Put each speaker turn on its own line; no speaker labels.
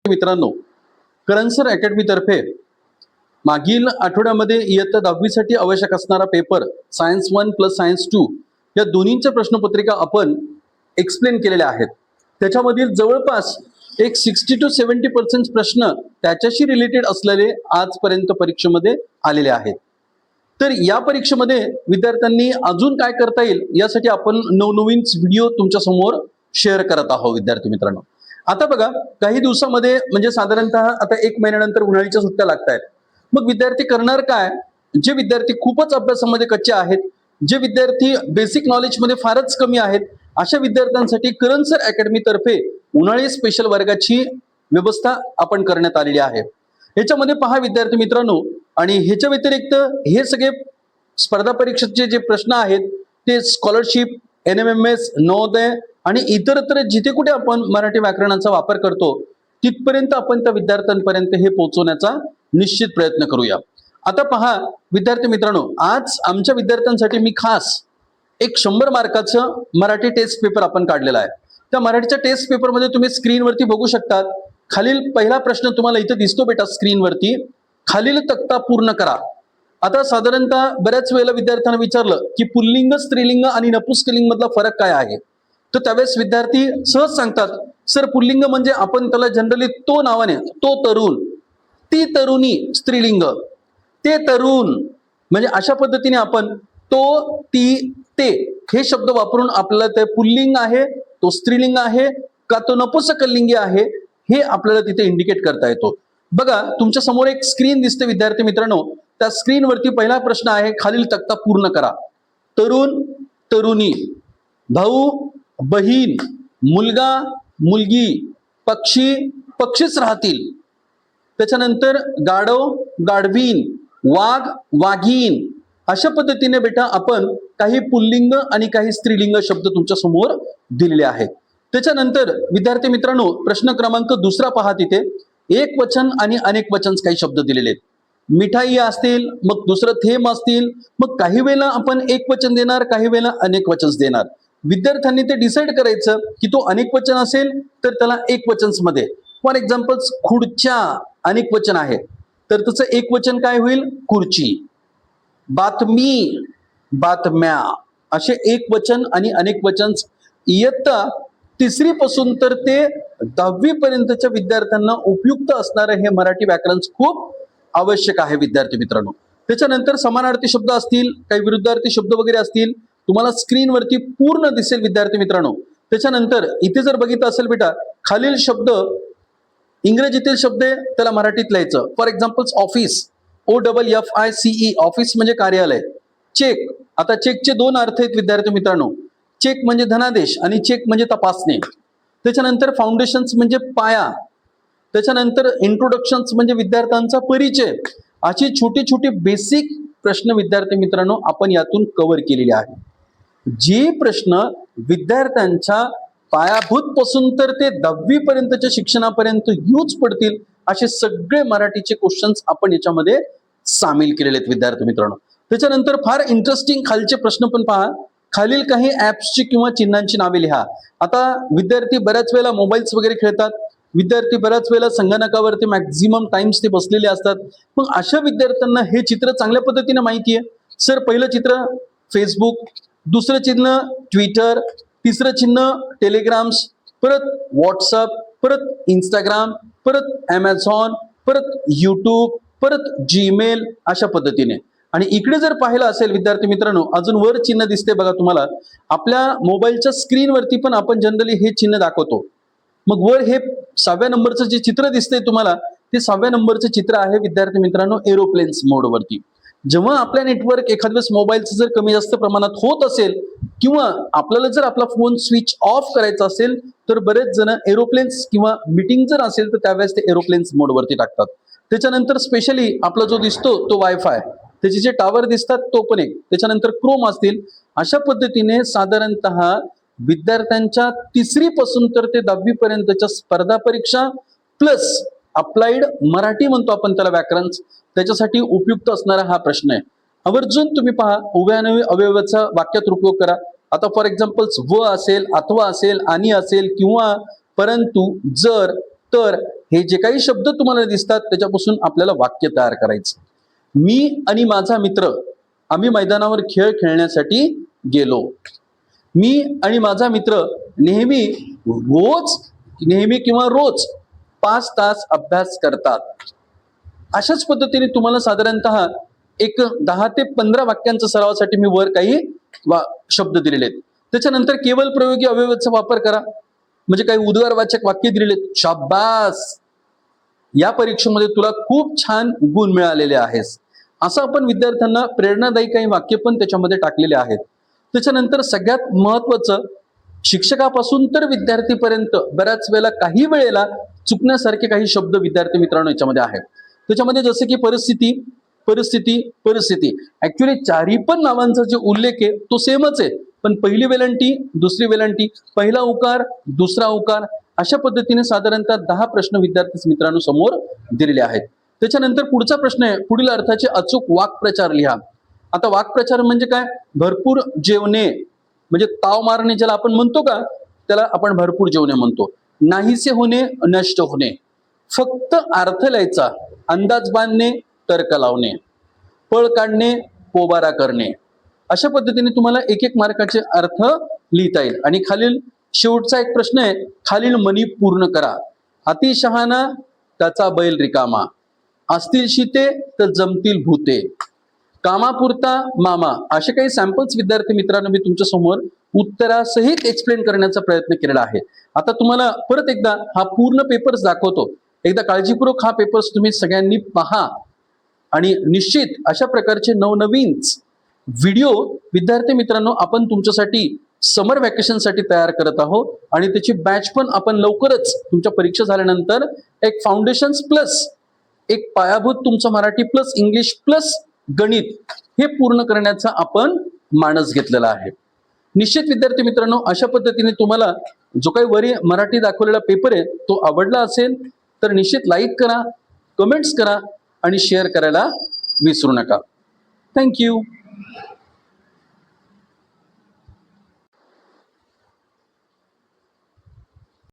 मित्रांनो, करंसर अकॅडमी तर्फे मागील आठवड्यामध्ये इयत्ता 10वी साठी आवश्यक असणारा पेपर सायन्स 1 प्लस सायन्स 2 या दोन्हींच्या प्रश्नपत्रिका आपण एक्सप्लेन केलेल्या आहेत. त्याच्यामधील जवळपास एक 60 to 70% प्रश्न त्याच्याशी रिलेटेड असलेले आजपर्यंत परीक्षेमध्ये आलेले आहेत. तर या परीक्षेमध्ये विद्यार्थ्यांनी अजून काय करता येईल यासाठी आपण नवनवीन व्हिडिओ तुमच्या समोर शेअर करत आहोत. विद्यार्थी मित्रांनो, आता बघा, काही दिवसामध्ये म्हणजे साधारणतः आता 1 महिन्यानंतर उन्हाळ्याच्या सुट्ट्या लागतायत. मग विद्यार्थी करणार काय? जे विद्यार्थी खूपच अभ्यासामध्ये कच्चे आहेत, जे विद्यार्थी बेसिक नॉलेज मध्ये फारच कमी आहेत, अशा विद्यार्थ्यांसाठी करंसर अकॅडमी तर्फे उन्हाळी स्पेशल वर्गाची व्यवस्था आपण करण्यात आलेली आहे. याच्यामध्ये पहा विद्यार्थी मित्रांनो, आणि ह्याच्या व्यतिरिक्त हे सगळे स्पर्धा परीक्षेचे जे प्रश्न आहेत ते स्कॉलरशिप, NMMS, नवोदय आणि इतरत्र जिथे कुठे आपण मराठी व्याकरणाचा वापर करतो तिथपर्यंत आपण त्या विद्यार्थ्यांपर्यंत हे पोहोचवण्याचा निश्चित प्रयत्न करूया. आता पहा विद्यार्थी मित्रांनो, आज आमच्या विद्यार्थ्यांसाठी मी खास एक 100 मार्काचं मराठी टेस्ट पेपर आपण काढलेला आहे. त्या मराठीच्या टेस्ट पेपरमध्ये तुम्ही स्क्रीनवरती बघू शकतात. खालील पहिला प्रश्न तुम्हाला इथे दिसतो बेटा स्क्रीनवरती, खालील तक्ता पूर्ण करा. आता साधारणतः बऱ्याच वेळेला विद्यार्थ्यांना विचारलं की पुल्लिंग, स्त्रीलिंग आणि नपुंसकलिंग मधला फरक काय आहे, तर त्यावेळेस विद्यार्थी सहज सांगतात, सर पुल्लिंग म्हणजे आपण त्याला जनरली तो नावाने, तो तरुण, ती तरुणी स्त्रीलिंग, ते तरुण, म्हणजे अशा पद्धतीने आपण तो, ती, ते हे शब्द वापरून आपल्याला ते पुल्लिंग आहे, तो स्त्रीलिंग आहे का तो नपुंसकलिंगी आहे हे आपल्याला तिथे इंडिकेट करता येतो. बघा, तुमच्या समोर एक स्क्रीन दिसते विद्यार्थी मित्रांनो, त्या स्क्रीनवरती पहिला प्रश्न आहे, खालील तक्ता पूर्ण करा. तरुण, तरुणी, भाऊ, बहीण, मुलगा, मुलगी, पक्षी, पक्षीच राहतील. त्याच्यानंतर गाढव, गाढवीन, वाघ, वाघीण, अशा पद्धतीने बेटा आपण काही पुल्लिंग आणि काही स्त्रीलिंग शब्द तुमच्या समोर दिलेले आहेत. त्याच्यानंतर विद्यार्थी मित्रांनो, प्रश्न क्रमांक 2 पहा, तिथे एक वचन आणि अनेक वचन काही शब्द दिलेले आहेत. मिठाई असतील, मग दुसरं थेंब असतील, मग काही वेळेला आपण एक वचन देणार, काही वेळेला अनेक वचन देणार. विद्यार्थ्यांनी ते डिसाईड करायचं की तो अनेक वचन असेल तर त्याला एक वचन मध्ये, फॉर एक्झाम्पल खुर्च्या अनेक वचन आहे तर त्याचं एक वचन काय होईल, खुर्ची. बातमी, बातम्या, असे एक वचन आणि अनेक वचन इयत्ता 3री पासून तर ते 10वी पर्यंतच्या विद्यार्थ्यांना उपयुक्त असणारे हे मराठी व्याकरण खूप आवश्यक आहे विद्यार्थी मित्रांनो. त्याच्यानंतर समानार्थी शब्द असतील, काही विरुद्धार्थी शब्द वगैरे असतील, तुम्हाला स्क्रीनवरती पूर्ण दिसेल विद्यार्थी मित्रांनो. त्याच्यानंतर इथे जर बघितलं असेल बेटा, खालील शब्द इंग्रजीतील शब्द त्याला मराठीत लिहायचं. For example office, OFFICE, office म्हणजे कार्यालय. चेक, आता चेकचे 2 अर्थ आहेत विद्यार्थी मित्रांनो. चेक म्हणजे धनादेश आणि चेक म्हणजे तपासणे. त्याच्यानंतर फाउंडेशन्स म्हणजे पाया. त्याच्यानंतर इंट्रोडक्शन्स म्हणजे विद्यार्थ्यांचा परिचय. अशी छोटी छोटी बेसिक प्रश्न विद्यार्थी मित्रांनो आपण यातून कव्हर केलेले आहे. जे प्रश्न विद्यार्थ्यांच्या पायाभूत पासून तर ते 10वी पर्यंतच्या शिक्षणापर्यंत यूज पडतील असे सगळे मराठीचे क्वेश्चन्स आपण याच्यामध्ये सामील केलेले आहेत विद्यार्थी मित्रांनो. त्याच्यानंतर फार इंटरेस्टिंग खालचे प्रश्न पण पहा. खालील काही ऍप्सची किंवा चिन्हांची नावे लिहा. आता विद्यार्थी बऱ्याच वेळेला मोबाईल्स वगैरे खेळतात, विद्यार्थी बऱ्याच वेळेला संगणकावरती मॅक्झिमम टाइम्स ते बसलेले असतात. मग अशा विद्यार्थ्यांना हे चित्र चांगल्या पद्धतीने माहिती आहे. सर पहिलं चित्र फेसबुक, दुसरं चिन्ह ट्विटर, तिसरं चिन्ह टेलिग्राम्स, परत व्हॉट्सअप, परत इंस्टाग्राम, परत अमेझॉन, परत यूट्यूब, परत जीमेल, अशा पद्धतीने. आणि इकडे जर पाहिलं असेल विद्यार्थी मित्रांनो, अजून वर चिन्ह दिसते बघा तुम्हाला. आपल्या मोबाईलच्या स्क्रीनवरती पण आपण जनरली हे चिन्ह दाखवतो. मग वर हे 6व्या नंबरचं जे चित्र दिसतंय तुम्हाला, ते 6व्या नंबरचं चित्र आहे विद्यार्थी मित्रांनो एरोप्लेन्स मोडवरती. जेव्हा आपल्या नेटवर्क एखाद्या वेळेस मोबाईलचं जर कमी जास्त प्रमाणात होत असेल किंवा आपल्याला जर आपला फोन स्विच ऑफ करायचा असेल तर बरेच जण एरोप्लेन्स किंवा मीटिंग जर असेल तर त्यावेळेस ते एरोप्लेन्स मोडवरती टाकतात. त्याच्यानंतर स्पेशली आपला जो दिसतो तो वायफाय, त्याचे जे टावर दिसतात तो पण एक, त्याच्यानंतर क्रोम असतील. अशा पद्धतीने साधारणतः विद्यार्थ्यांच्या 3री पासून तर ते 10वी पर्यंतच्या स्पर्धा परीक्षा प्लस अप्लाइड मराठी म्हणतो आपण त्याला व्याकरण, त्याच्यासाठी उपयुक्त असणारा हा प्रश्न आहे. आवर्जून तुम्ही पहा, उभ्यान्वयी अवयवाचा वाक्यात उपयोग करा. आता फॉर एक्झाम्पल व असेल, अथवा असेल, आणि असेल, किंवा, परंतु, जर, तर हे जे काही शब्द तुम्हाला दिसतात त्याच्यापासून आपल्याला वाक्य तयार करायचं. मी आणि माझा मित्र आम्ही मैदानावर खेळ खेळण्यासाठी गेलो. मी आणि माझा मित्र नेहमी किंवा रोज 5 तास अभ्यास करतात. अशाच पद्धतीने तुम्हाला साधारणतः एक 10 ते 15 वाक्यांच्या सरावासाठी मी वर काही शब्द दिलेले आहेत. त्याच्यानंतर केवळ प्रयोगी अवयवाचा वापर करा. म्हणजे काही उद्गारवाचक वाक्य दिलेले आहेत. शाब्बास, या परीक्षेमध्ये तुला खूप छान गुण मिळालेले आहेत. असं आपण विद्यार्थ्यांना प्रेरणादायी काही वाक्य पण त्याच्यामध्ये टाकलेले आहेत. त्याच्यानंतर सगळ्यात महत्वाचं, शिक्षकापासून तर विद्यार्थीपर्यंत बऱ्याच वेळेला काही वेळेला चुकण्यासारखे काही शब्द विद्यार्थी मित्रांनो याच्यामध्ये आहेत. त्याच्यामध्ये जसे की परिस्थिती, परिस्थिती, परिस्थिती. ऍक्च्युली चारही पण नावांचा जे उल्लेख आहे तो सेमच आहे, पण पहिली वेलांटी, दुसरी वेलांटी, पहिला उकार, दुसरा उकार, अशा पद्धतीने साधारणतः 10 प्रश्न विद्यार्थी मित्रांनो समोर दिलेले आहेत. त्याच्यानंतर पुढचा प्रश्न आहे, पुढील अर्थाचे अचूक वाक्प्रचार लिहा. आता वाक्प्रचार म्हणजे काय? भरपूर जेवणे, म्हणजे ताव मारणे ज्याला आपण म्हणतो का, त्याला आपण भरपूर जेवणे म्हणतो. नाहीसे होणे, नष्ट होणे. फक्त अर्थ लिहायचा, अंदाज बांधणे, तर्क लावणे, पळ काढणे, पोबारा करणे. अशा पद्धतीने तुम्हाला 1-1 मार्काचे अर्थ लिहिता येईल. आणि खालील शेवटचा एक प्रश्न आहे, खालील मनी पूर्ण करा. अति शहाणा त्याचा बैल रिकामा, असतील शिते तर जमतील भूते, कामापुरता मामा. असे काही सॅम्पल्स विद्यार्थी मित्रांनो मी तुमच्या समोर उत्तरासहित एक्सप्लेन करण्याचा प्रयत्न केलेला आहे. आता तुम्हाला परत एकदा हा पूर्ण पेपर्स दाखवतो. एकदा काळजीपूर्वक हा पेपर्स तुम्ही सगळ्यांनी पहा आणि निश्चित अशा प्रकारचे नवनवीन व्हिडिओ विद्यार्थी मित्रांनो आपण तुमच्यासाठी समर व्हॅकेशनसाठी तयार करत आहोत. आणि त्याची बॅच पण आपण लवकरच तुमच्या परीक्षा झाल्यानंतर एक फाउंडेशन्स प्लस एक पायाभूत तुमचं मराठी प्लस इंग्लिश प्लस गणित हे पूर्ण करण्याचा आपण मानस घेतलेला आहे. निश्चित विद्यार्थी मित्रांनो अशा पद्धतीने तुम्हाला जो काही वरी मराठी दाखवलेला पेपर आहे तो आवडला असेल तर निश्चित लाईक करा, कमेंट्स करा आणि शेअर करायला विसरू नका. थँक्यू.